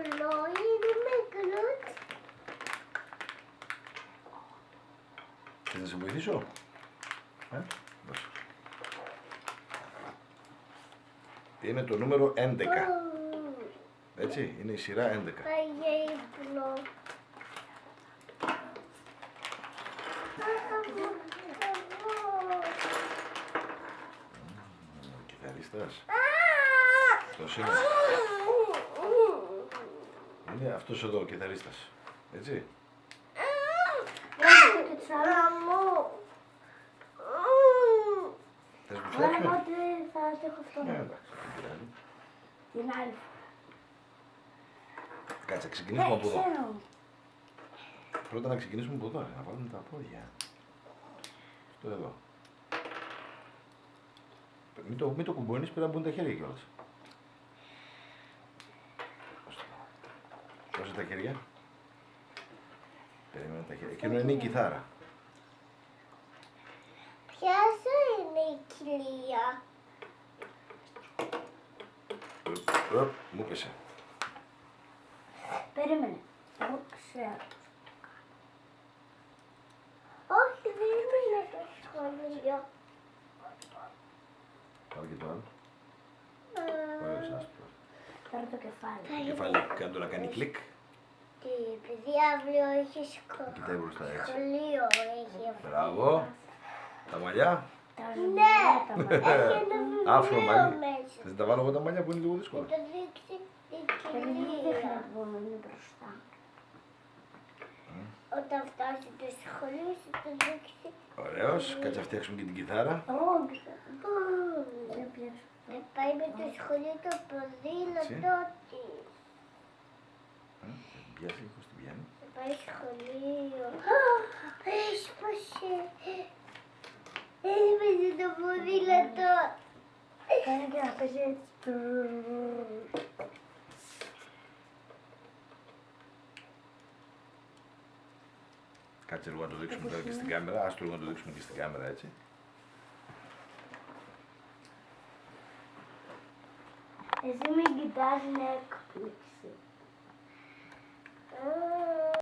ρολόι είναι μικρό. Θες να σε βοηθήσω? Δώσε. Είναι το νούμερο 11. Έτσι, είναι η σειρά 11. Πάει για ύπνο. Κιθαρίστας. Αυτός είναι. Είναι αυτός εδώ ο κιθαρίστας. Έτσι. Μαμού. Θες να του Ωραία, φτιάξουμε? ότι θα το έχω αυτό. Ναι, εντάξει. δεν πειράζει. Την άλλη. Κάτσε, ξεκινήσουμε από εδώ. Ξέρω. Πρώτα να ξεκινήσουμε από εδώ, να βάλουμε τα πόδια. Στο εδώ. Μην το κουμπώνεις, πρέπει να μπουν τα χέρια κιόλας. Δώσε τα χέρια. Περίμενε τα χέρια. Εκείνο είναι η κιθάρα. Ποια σου είναι η κοιλία? Μου πέσε. Περίμενε. Εγώ ξέρω. Όχι, δεν είναι το σχολείο. Πάρε και το άλλο. Πάρε εσάς τώρα. Τώρα το κεφάλι. Το κεφάλι κάτω να κάνει κλικ. Τι, επειδή αύριο έχει Κοιτάει μπροστά έτσι. σχολείο, έχει αυτό. Μπράβο. Τα μαλλιά. Ναι, έχει ένα Άφρο βιβλίο μαλλί. μέσα. Θες να τα βάλω εγώ τα μαλλιά που είναι λίγο Και δύσκολο. το δείξει την κοιλία. Όταν φτάσει το σχολείο, θα το δείξει. Ωραίος. Κάτσε να φτιάξουμε και την κιθάρα. Θα πάει με το σχολείο το ποδήλατό της. Πιάσει λίγο στην πιάνη. Θα πάει σχολείο. Έσπασε. Έσπασε το ποδήλατο. Κάνει και να παίζει έτσι. Κάτσε λίγο να το δείξουμε τώρα και στην κάμερα. Ας το λίγο να το δείξουμε και στην κάμερα έτσι. Εσύ μην κοιτάς, είναι έκπληξη.